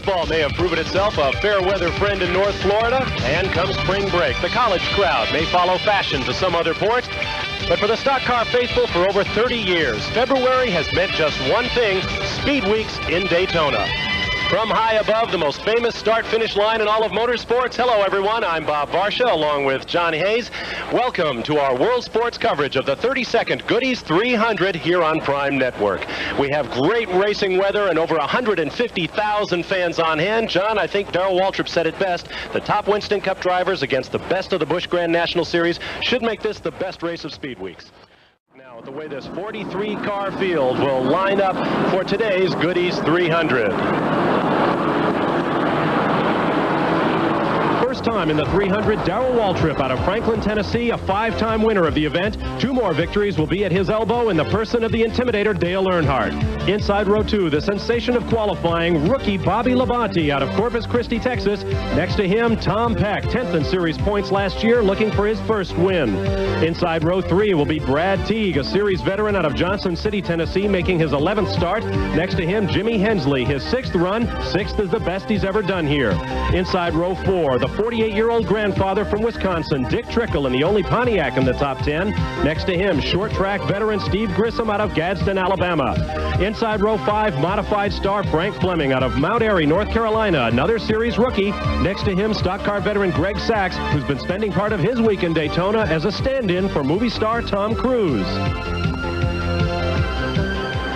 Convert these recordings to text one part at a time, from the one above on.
Baseball may have proven itself a fair weather friend in North Florida, and come spring break, the college crowd may follow fashion to some other port. But for the stock car faithful for over 30 years, February has meant just one thing: Speed Weeks in Daytona. From high above the most famous start-finish line in all of motorsports, hello everyone, I'm Bob Varsha along with John Hayes. Welcome to our World Sports coverage of the 32nd Goody's 300 here on Prime Network. We have great racing weather and over 150,000 fans on hand. John, I think Darrell Waltrip said it best. The top Winston Cup drivers against the best of the Busch Grand National Series should make this the best race of Speed Weeks. Now, the way this 43-car field will line up for today's Goody's 300. First time in the 300, Darrell Waltrip out of Franklin, Tennessee, a 5-time winner of the event. 2 more victories will be at his elbow in the person of the Intimidator, Dale Earnhardt. Inside row 2, the sensation of qualifying, rookie Bobby Labonte out of Corpus Christi, Texas. Next to him, Tom Peck, 10th in series points last year, looking for his first win. Inside row 3 will be Brad Teague, a series veteran out of Johnson City, Tennessee, making his 11th start. Next to him, Jimmy Hensley, his 6th run. 6th is the best he's ever done here. Inside row 4, the 48-year-old grandfather from Wisconsin, Dick Trickle, in the only Pontiac in the top 10. Next to him, short track veteran Steve Grissom out of Gadsden, Alabama. Inside row 5, modified star Frank Fleming out of Mount Airy, North Carolina, another series rookie. Next to him, stock car veteran Greg Sacks, who's been spending part of his week in Daytona as a stand-in for movie star Tom Cruise.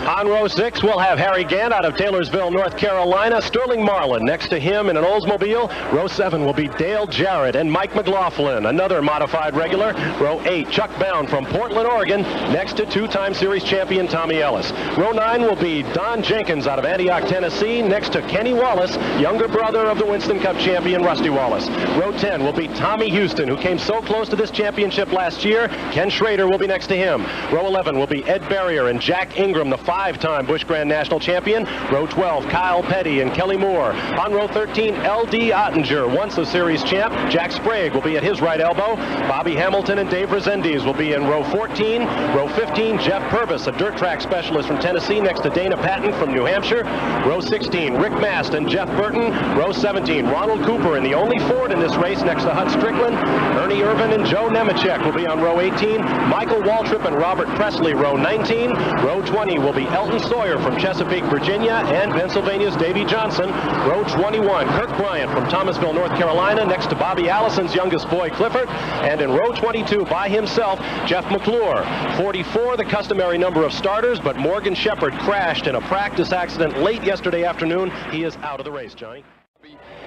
On row 6, we'll have Harry Gant out of Taylorsville, North Carolina. Sterling Marlin next to him in an Oldsmobile. Row 7 will be Dale Jarrett and Mike McLaughlin, another modified regular. Row 8, Chuck Bown from Portland, Oregon, next to 2-time series champion Tommy Ellis. Row 9 will be Don Jenkins out of Antioch, Tennessee, next to Kenny Wallace, younger brother of the Winston Cup champion Rusty Wallace. Row 10 will be Tommy Houston, who came so close to this championship last year. Ken Schrader will be next to him. Row 11 will be Ed Barrier and Jack Ingram, the 5-time Busch Grand National champion. Row 12, Kyle Petty and Kelly Moore. On row 13, L.D. Ottinger, once a series champ. Jack Sprague will be at his right elbow. Bobby Hamilton and Dave Rezendes will be in row 14. Row 15, Jeff Purvis, a dirt track specialist from Tennessee, next to Dana Patton from New Hampshire. Row 16, Rick Mast and Jeff Burton. Row 17, Ronald Cooper in the only Ford in this race, next to Hut Stricklin. Ernie Irvin and Joe Nemechek will be on row 18. Michael Waltrip and Robert Presley, row 19. Row 20 will be Elton Sawyer from Chesapeake, Virginia, and Pennsylvania's Davey Johnson. Row 21, Kirk Bryant from Thomasville, North Carolina, next to Bobby Allison's youngest boy, Clifford. And in row 22, by himself, Jeff McClure. 44, the customary number of starters, but Morgan Shepherd crashed in a practice accident late yesterday afternoon. He is out of the race, Johnny.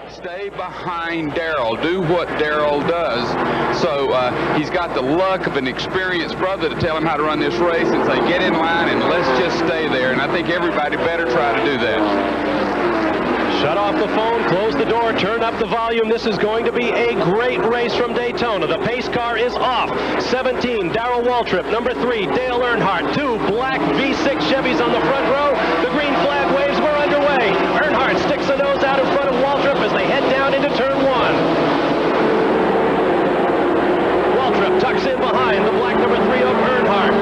Stay behind Darrell. Do what Darrell does. So he's got the luck of an experienced brother to tell him how to run this race and say, get in line and let's just stay there. And I think everybody better try to do that. Shut off the phone, close the door, turn up the volume. This is going to be a great race from Daytona. The pace car is off. 17, Darrell Waltrip. Number 3, Dale Earnhardt. 2 black V6 Chevys on the front row. The green flag waves. We're underway. Earnhardt sticks the nose out in front of Waltrip as they head down into turn 1. Waltrip tucks in behind the black number 3 of Earnhardt.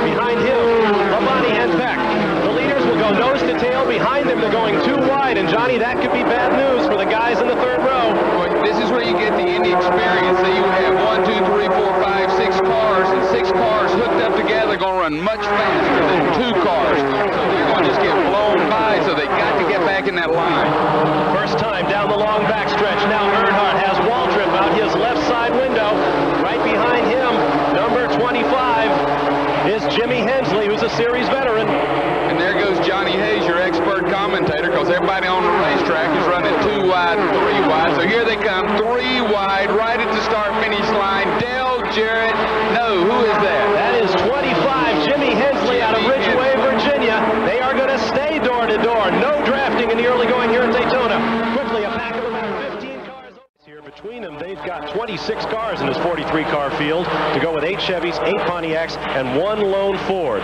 Behind him, Labonte and Peck. The leaders will go nose to tail. Behind them, they're going too wide. And Johnny, that could be bad news for the guys in the 3rd row. Well, this is where you get the Indy experience. So you have 1, 2, 3, 4, 5, 6 cars, and 6 cars hooked up together going to run much faster than 2 cars. So they're going to just get blown by, so they got to get back in that line. First time down the long backstretch. Now Earnhardt has Waltrip out his left side window. Right behind him, number 25, is Jimmy Hensley, who's a series veteran. And there goes Johnny Hayes, your expert commentator, because everybody on the racetrack is running 2 wide, 3 wide. So here they come, 3 wide, right at the start-finish line. Dale Jarrett, no, who is that? That is 25, Jimmy Hensley out of Ridgeway, Virginia. They are going to stay door-to-door. No drafting in the early going here at Daytona. Quickly, a pack of about 15 cars here between them. They've got 26 cars in this 43-car field to go with 8 Chevys, 8 Pontiacs, and 1 lone Ford.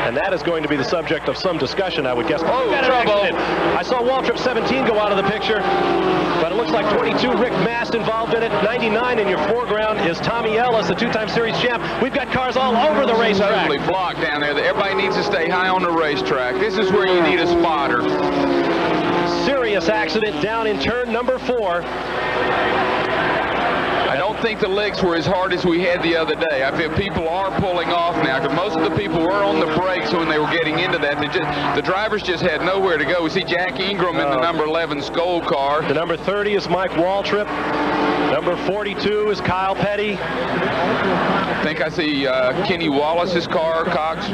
And that is going to be the subject of some discussion, I would guess. Oh, trouble. I saw Waltrip 17 go out of the picture, but it looks like 22, Rick Mast involved in it. 99 in your foreground is Tommy Ellis, the two-time series champ. We've got cars all over the racetrack. Totally blocked down there. Everybody needs to stay high on the racetrack. This is where you need a spotter. Serious accident down in turn number 4. I don't think the licks were as hard as we had the other day. I feel people are pulling off now, because most of the people were on the brakes when they were getting into that. The drivers just had nowhere to go. We see Jack Ingram in the number 11 Skoll car. The number 30 is Mike Waltrip. Number 42 is Kyle Petty. I think I see Kenny Wallace's car, Cox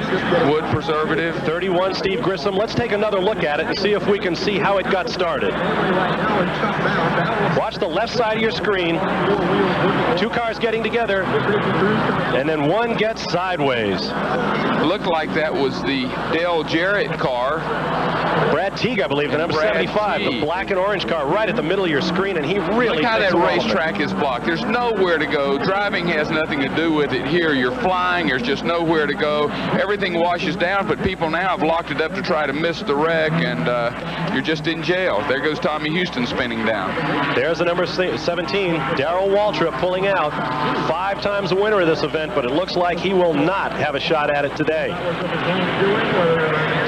Wood Preservative. 31, Steve Grissom. Let's take another look at it and see if we can see how it got started. Watch the left side of your screen. Two cars getting together, and then one gets sideways. Looked like that was the Dale Jarrett car. Brad Teague, I believe, the number 75, the black and orange car right at the middle of your screen, and he really Look how that racetrack is blocked. There's nowhere to go. Driving has nothing to do with it here. You're flying. There's just nowhere to go. Everything washes down, but people now have locked it up to try to miss the wreck, and you're just in jail. There goes Tommy Houston spinning down. There's the number 17, Darrell Waltrip, pulling out. 5 times the winner of this event, but it looks like he will not have a shot at it today.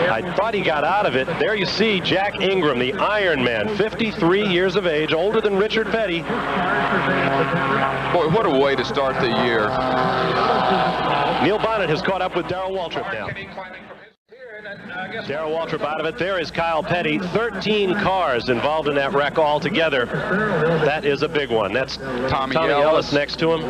I thought he got out of it. There you see Jack Ingram, the Iron Man, 53 years of age, older than Richard Petty. Boy, what a way to start the year. Neil Bonnet has caught up with Darrell Waltrip now. Darrell Waltrip out of it. There is Kyle Petty. 13 cars involved in that wreck altogether. That is a big one. That's Tommy Ellis next to him.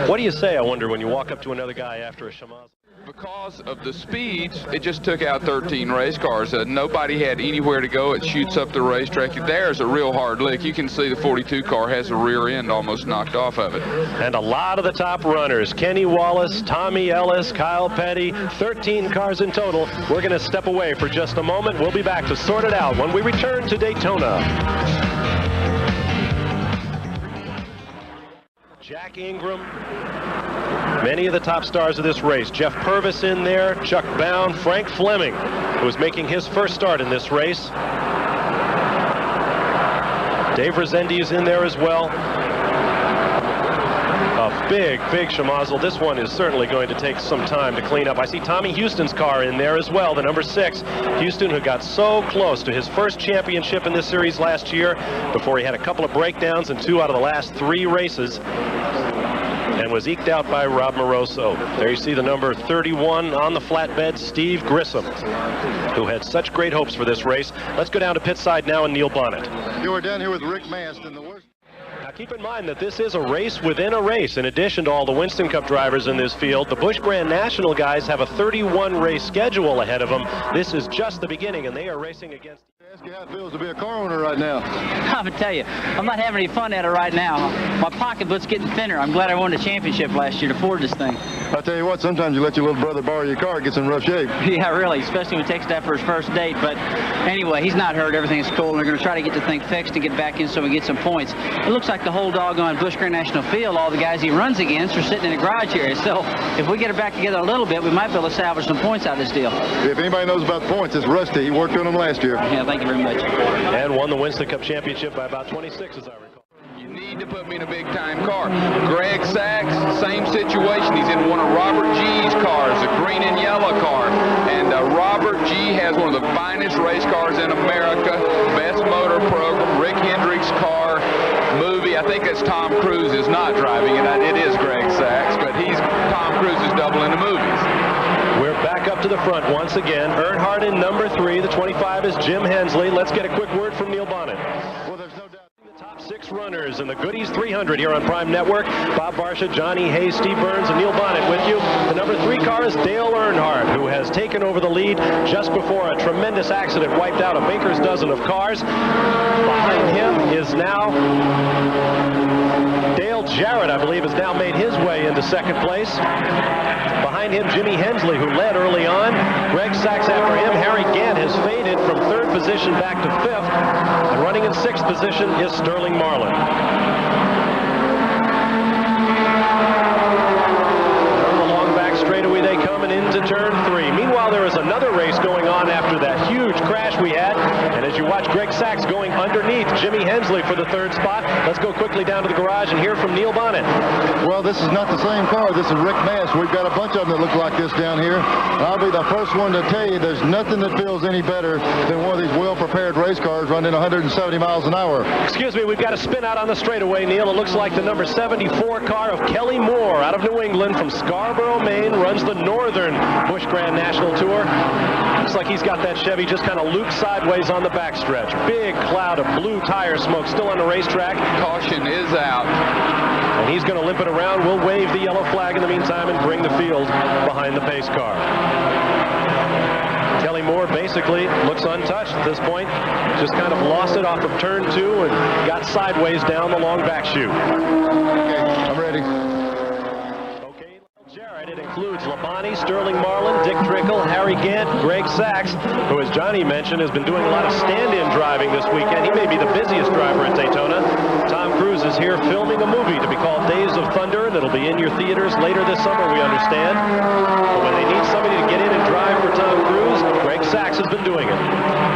What do you say, I wonder, when you walk up to another guy after a Shimano? Because of the speeds, it just took out 13 race cars. Nobody had anywhere to go. It shoots up the racetrack. There's a real hard lick. You can see the 42 car has the rear end almost knocked off of it. And a lot of the top runners, Kenny Wallace, Tommy Ellis, Kyle Petty, 13 cars in total. We're going to step away for just a moment. We'll be back to sort it out when we return to Daytona. Jack Ingram, many of the top stars of this race. Jeff Purvis in there, Chuck Bown, Frank Fleming, who was making his first start in this race. Dave Rezendi is in there as well. A big schmozzle. This one is certainly going to take some time to clean up. I see Tommy Houston's car in there as well, the number 6. Houston, who got so close to his first championship in this series last year before he had a couple of breakdowns in 2 out of the last 3 races, and was eked out by Rob Moroso. There you see the number 31 on the flatbed, Steve Grissom, who had such great hopes for this race. Let's go down to pit side now and Neil Bonnet. You are down here with Rick Mast in the worst. Now keep in mind that this is a race within a race. In addition to all the Winston Cup drivers in this field, the Busch Grand National guys have a 31 race schedule ahead of them. This is just the beginning, and they are racing against... Ask you how it feels to be a car owner right now. I'm going to tell you, I'm not having any fun at it right now. My pocketbook's getting thinner. I'm glad I won the championship last year to afford this thing. I'll tell you what, sometimes you let your little brother borrow your car, it gets in rough shape. Yeah, really, especially when he takes that for his first date. But anyway, he's not hurt. Everything's cool. And we're going to try to get the thing fixed and get back in so we get some points. It looks like the whole doggone Busch Grand National field, all the guys he runs against are sitting in the garage area. So if we get it back together a little bit, we might be able to salvage some points out of this deal. If anybody knows about points, it's Rusty. He worked on them last year. Yeah, thank you very much. And won the Winston Cup Championship by about 26, as I recall. You need to put me in a big-time car. Greg Sacks, same situation. He's in one of Robert G's cars, a green and yellow car. And Robert G has one of the finest race cars in America, best motor program, Rick Hendrick's car, movie. I think that's Tom Cruise is not driving it. It is Greg Sacks, but Tom Cruise is double in the movies. We're back up to the front once again. Earnhardt in number 3. The 25 is Jim Hensley. Let's get a quick word from Neil Bonnet. Well, there's no doubt. The top 6 runners in the Goodies 300 here on Prime Network. Bob Barsha, Johnny Hayes, Steve Burns, and Neil Bonnet with you. The number 3 car is Dale Earnhardt, who has taken over the lead just before a tremendous accident wiped out a baker's dozen of cars. Behind him is now Dale Jarrett, I believe, has now made his way into second place. Behind him, Jimmy Hensley, who led early on. Greg Sacks after him. Harry Gant has faded from 3rd position back to 5th. And running in 6th position is Sterling Marlin. From the long back straightaway they come and into turn 3. Meanwhile, another race going on after that huge crash we had. And as you watch Greg Sacks going underneath Jimmy Hensley for the third spot, let's go quickly down to the garage and hear from Neil Bonnet. Well, this is not the same car. This is Rick Mass. We've got a bunch of them that look like this down here. I'll be the first one to tell you there's nothing that feels any better than one of these well-prepared race cars running 170 miles an hour. Excuse me, we've got a spin out on the straightaway, Neil. It looks like the number 74 car of Kelly Moore out of New England from Scarborough, Maine, runs the Northern Busch Grand National Tour. Looks like he's got that Chevy just kind of looped sideways on the backstretch. Big cloud of blue tire smoke still on the racetrack. Caution is out. And he's going to limp it around. We'll wave the yellow flag in the meantime and bring the field behind the pace car. Kelly Moore basically looks untouched at this point. Just kind of lost it off of turn 2 and got sideways down the long back chute. Okay, I'm ready. Okay, Jared, it includes Labonte, Sterling Marlin, Dick Trickle, Harry Gant, Greg Sacks, who, as Johnny mentioned, has been doing a lot of stand-in driving this weekend. He may be the busiest driver at Daytona. Tom Cruise is here filming a movie to be called Days of Thunder, and it'll be in your theaters later this summer, we understand. But when they need somebody to get in and drive for Tom Cruise, Greg Sacks has been doing it.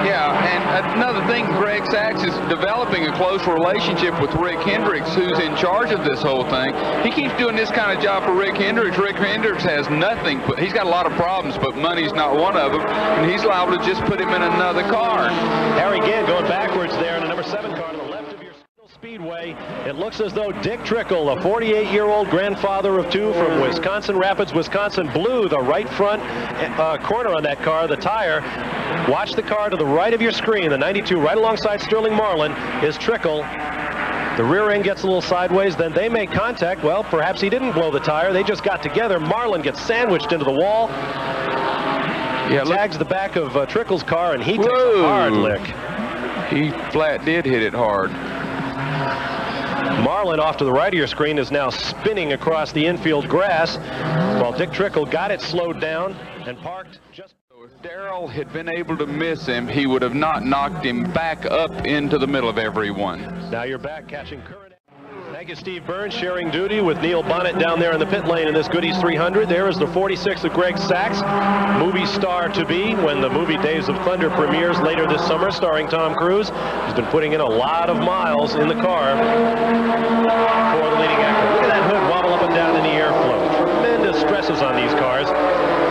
Yeah, and another thing, Greg Sacks is developing a close relationship with Rick Hendricks, who's in charge of this whole thing. He keeps doing this kind of job for Rick Hendricks. Rick Hendricks has nothing, but he's got a lot of problems, but money's not one of them, and he's liable to just put him in another car. Harry Gant going backwards there in a number 7 car to the left of your Speedway. It looks as though Dick Trickle, a 48-year-old grandfather of 2 from Wisconsin Rapids, Wisconsin, blew the right front corner on that car, the tire. Watch the car to the right of your screen, the 92 right alongside Sterling Marlin is Trickle. The rear end gets a little sideways, then they make contact. Well, perhaps he didn't blow the tire. They just got together. Marlin gets sandwiched into the wall. Yeah, tags the back of Trickle's car, and he takes a hard lick. He flat did hit it hard. Marlin off to the right of your screen is now spinning across the infield grass, while Dick Trickle got it slowed down and parked just... If Darrell had been able to miss him, he would have not knocked him back up into the middle of everyone. Now you're back catching current. Thank you, Steve Burns, sharing duty with Neil Bonnet down there in the pit lane in this Goody's 300. There is the 46 of Greg Sacks, movie star to be when the movie Days of Thunder premieres later this summer, starring Tom Cruise. He's been putting in a lot of miles in the car for the leading actor. Look at that hood wobble up and down in the airflow. Tremendous stresses on these cars.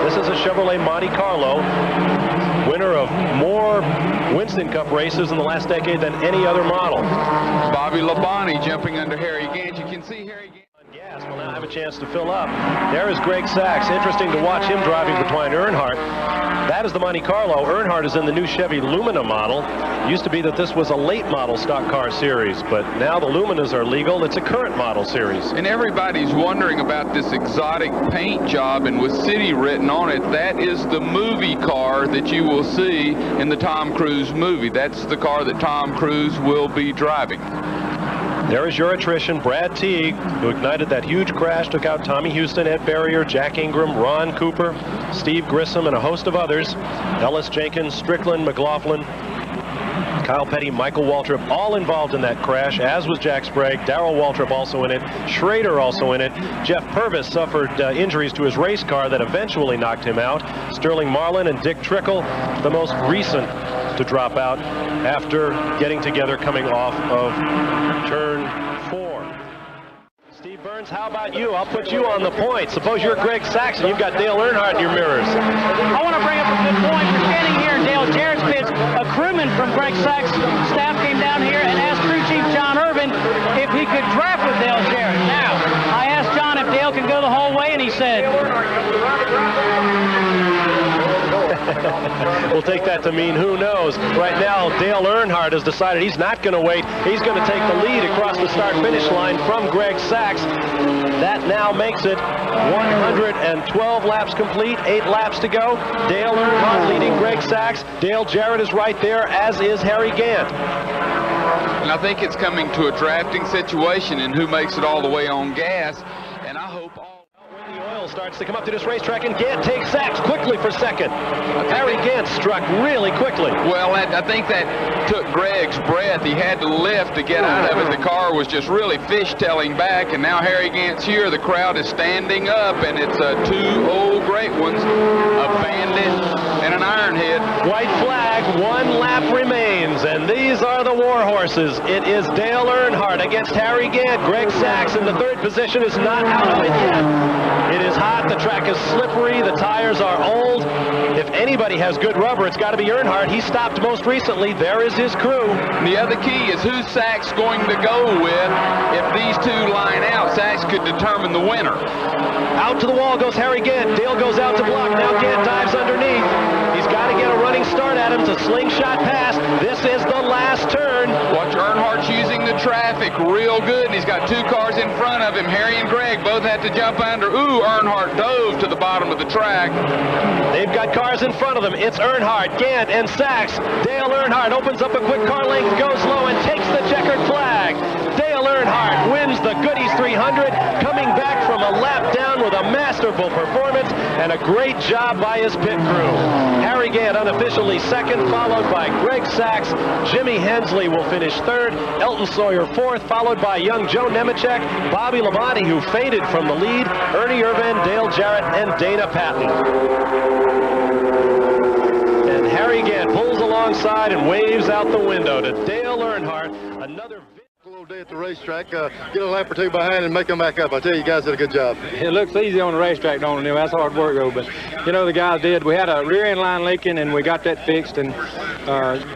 This is a Chevrolet Monte Carlo, winner of more Winston Cup races in the last decade than any other model. Bobby Labonte jumping under Harry Gant. You can see Harry Gant. Gas will now have a chance to fill up. There is Greg Sacks. Interesting to watch him driving behind Earnhardt. That is the Monte Carlo. Earnhardt is in the new Chevy Lumina model. It used to be that this was a late model stock car series, but now the Luminas are legal. It's a current model series. And everybody's wondering about this exotic paint job and with City written on it. That is the movie car that you will see in the Tom Cruise movie. That's the car that Tom Cruise will be driving. There is your attrition, Brad Teague, who ignited that huge crash, took out Tommy Houston, Ed Barrier, Jack Ingram, Ron Cooper, Steve Grissom, and a host of others. Ellis, Jenkins, Stricklin, McLaughlin, Kyle Petty, Michael Waltrip, all involved in that crash, as was Jack Sprague. Darrell Waltrip also in it. Schrader also in it. Jeff Purvis suffered injuries to his race car that eventually knocked him out. Sterling Marlin and Dick Trickle, the most recent to drop out after getting together coming off of turn 4. Steve Burns, how about you? I'll put you on the point. Suppose you're Greg Sacks and you've got Dale Earnhardt in your mirrors. I want to bring up a good point. We're standing here in Dale Jarrett's pits. A crewman from Greg Sacks' staff came down here and asked crew chief John Irvin if he could draft with Dale Jarrett. Now, I asked John if Dale could go the whole way, and he said... We'll take that to mean who knows. Right now, Dale Earnhardt has decided he's not going to wait. He's going to take the lead across the start-finish line from Greg Sacks. That now makes it 112 laps complete, 8 laps to go. Dale Earnhardt leading Greg Sacks. Dale Jarrett is right there, as is Harry Gant. And I think it's coming to a drafting situation and who makes it all the way on gas. And I hope all... The oil starts to come up to this racetrack, and Gant takes Sacks quickly for second. Harry Gant struck really quickly. Well, I think that took Greg's breath. He had to lift to get out of it. The car was just really fishtailing back, and now Harry Gant's here. The crowd is standing up, and it's two old great ones, a Bandit and an Ironhead. White flag, 1 lap remains, and these are the war horses. It is Dale Earnhardt against Harry Gant. Greg Sacks in the 3rd position is not out of it yet. It is hot, the track is slippery, the tires are old. If anybody has good rubber, it's got to be Earnhardt. He stopped most recently. There is his crew. The other key is who's Sacks going to go with. If these two line out, Sacks could determine the winner. Out to the wall goes Harry Gant. Dale goes out to block. Now Gant dives underneath. He's got to get a running start at him to slingshot pass. This is the last turn. Watch, Earnhardt's using the traffic real good, and he's got 2 cars in front of him. Harry and Greg both had to jump under. Ooh, Earnhardt dove to the bottom of the track. They've got cars in front of them. It's Earnhardt, Gant, and Sacks. Dale Earnhardt opens up a quick car length, goes low, and takes the checkered flag. Dale Earnhardt wins the Goodies 300, coming back from a lap down with a masterful performance and a great job by his pit crew. Harry Gant unofficially 2nd, followed by Greg Sacks. Jimmy Hensley will finish 3rd. Elton Sawyer 4th, followed by young Joe Nemechek, Bobby Labonte, who faded from the lead, Ernie Irvin, Dale Jarrett, and Dana Patton. And Harry Gant pulls alongside and waves out the window to Dale Earnhardt. Another day at the racetrack, get a lap or 2 behind and make them back up. I tell you, guys did a good job. It looks easy on the racetrack, don't it, Neil? That's hard work, though. But, you know, the guys did. We had a rear end line leaking, and we got that fixed and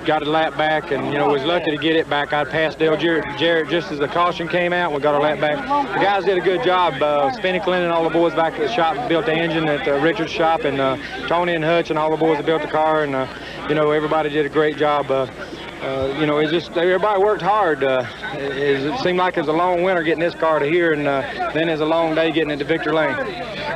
got a lap back, and, you know, was lucky to get it back. I passed Dale Jarrett just as the caution came out. We got our lap back. The guys did a good job. Spinnicklin and all the boys back at the shop built the engine at Richard's shop, and Tony and Hutch and all the boys that built the car, and, you know, everybody did a great job. You know, it's just everybody worked hard. It seemed like it was a long winter getting this car to here, and then it's a long day getting it to Victory Lane.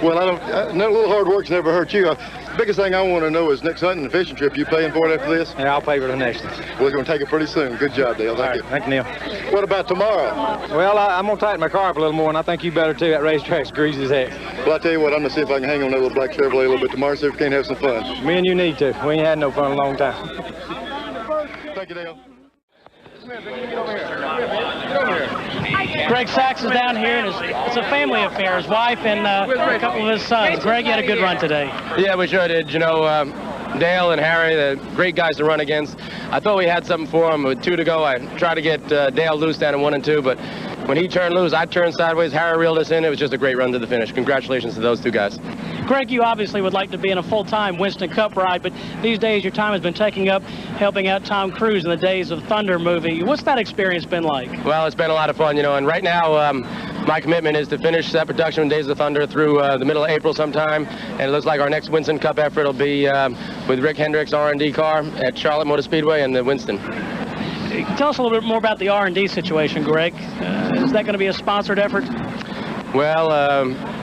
Well, a little hard work's never hurt you. Biggest thing I want to know is next hunting and fishing trip. You paying for it after this? Yeah, I'll pay for the next one. We're going to take it pretty soon. Good job, Dale. Thank you. Thank you, Neil. What about tomorrow? Well, I'm going to tighten my car up a little more, and I think you better too. That racetrack's greasy as heck. Well, I tell you what, I'm going to see if I can hang on that little black Chevrolet a little bit tomorrow, see if we can't have some fun. Me and you need to. We ain't had no fun in a long time. Thank you, Dale. Greg Sacks is down here, and it's a family affair. His wife and a couple of his sons. Greg, you had a good run today. Yeah, we sure did. You know, Dale and Harry, the great guys to run against. I thought we had something for them. With 2 to go, I tried to get Dale loose down in 1 and 2, but when he turned loose, I turned sideways. Harry reeled us in. It was just a great run to the finish. Congratulations to those 2 guys. Greg, you obviously would like to be in a full-time Winston Cup ride, but these days your time has been taking up helping out Tom Cruise in the Days of Thunder movie. What's that experience been like? Well, it's been a lot of fun, you know, and right now my commitment is to finish that production in Days of Thunder through the middle of April sometime, and it looks like our next Winston Cup effort will be with Rick Hendrick's R&D car at Charlotte Motor Speedway and the Winston. Tell us a little bit more about the R&D situation, Greg. Is that going to be a sponsored effort? Well,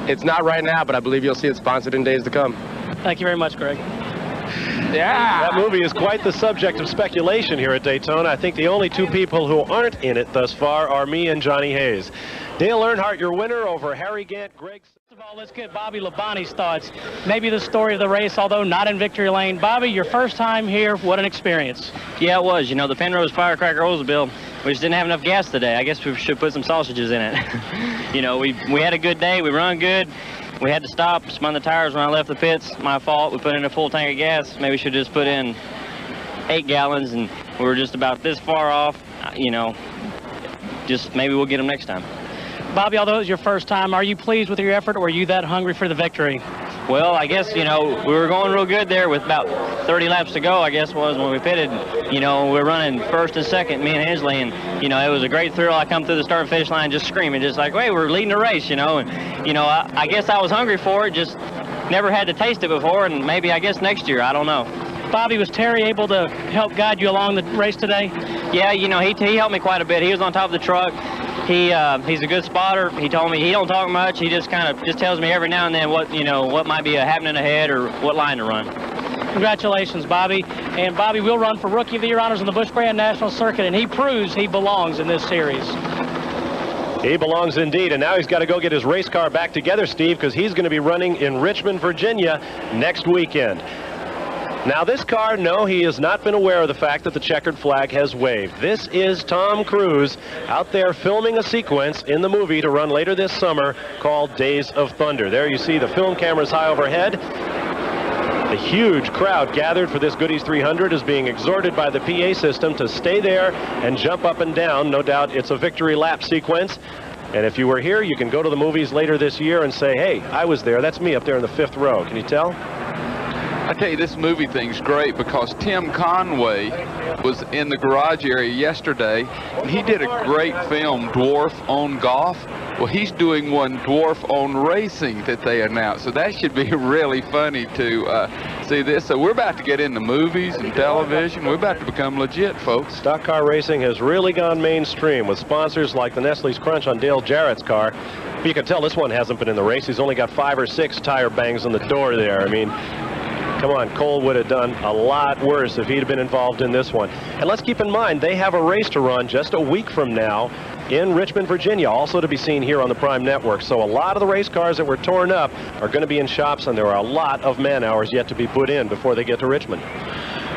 it's not right now, but I believe you'll see it sponsored in days to come. Thank you very much, Greg. Yeah, that movie is quite the subject of speculation here at Daytona. I think the only 2 people who aren't in it thus far are me and Johnny Hayes. Dale Earnhardt, your winner over Harry Gant. Greg. First of all, let's get Bobby Labonte's thoughts. Maybe the story of the race, although not in Victory Lane. Bobby, your first time here, what an experience. Yeah, it was. You know, the Penrose Firecracker Oldsmobile, we just didn't have enough gas today. I guess we should put some sausages in it. You know, we had a good day. We run good. We had to stop, spun the tires when I left the pits. My fault. We put in a full tank of gas. Maybe we should just put in 8 gallons, and we were just about this far off. You know, just maybe we'll get them next time. Bobby, although it was your first time, are you pleased with your effort, or were you that hungry for the victory? Well, I guess, you know, we were going real good there with about 30 laps to go, I guess was when we pitted. You know, we're running first and second, me and Hensley, and, you know, it was a great thrill. I come through the start and finish line just screaming, just like, hey, we're leading the race, you know. And, you know, I guess I was hungry for it, just never had to taste it before, and maybe, I guess, next year, I don't know. Bobby, was Terry able to help guide you along the race today? Yeah, you know, he helped me quite a bit. He was on top of the truck. He's a good spotter. He told me he don't talk much. He just kind of just tells me every now and then what, you know, what might be happening ahead or what line to run. Congratulations, Bobby. And Bobby will run for Rookie of the Year honors on the Busch Grand National Circuit, and he proves he belongs in this series. He belongs indeed, and now he's got to go get his race car back together, Steve, because he's going to be running in Richmond, Virginia next weekend. Now this car, no, he has not been aware of the fact that the checkered flag has waved. This is Tom Cruise out there filming a sequence in the movie to run later this summer called Days of Thunder. There you see the film cameras high overhead. The huge crowd gathered for this Goody's 300 is being exhorted by the PA system to stay there and jump up and down. No doubt it's a victory lap sequence. And if you were here, you can go to the movies later this year and say, hey, I was there. That's me up there in the 5th row. Can you tell? I tell you, this movie thing's great because Tim Conway was in the garage area yesterday, and he did a great film, Dwarf on Golf. Well, he's doing one, Dwarf on Racing, that they announced. So that should be really funny to see this. So we're about to get into movies and television. We're about to become legit, folks. Stock car racing has really gone mainstream with sponsors like the Nestle's Crunch on Dale Jarrett's car. But you can tell this one hasn't been in the race. He's only got 5 or 6 tire bangs on the door there. I mean, come on, Cole would have done a lot worse if he'd been involved in this one. And let's keep in mind, they have a race to run just a week from now in Richmond, Virginia, also to be seen here on the Prime Network. So a lot of the race cars that were torn up are going to be in shops, and there are a lot of man hours yet to be put in before they get to Richmond.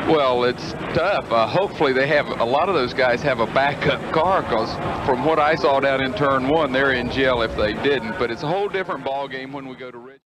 Well, it's tough. Hopefully they have, a lot of those guys have a backup car, because from what I saw down in turn 1, they're in jail if they didn't. But it's a whole different ball game when we go to Richmond.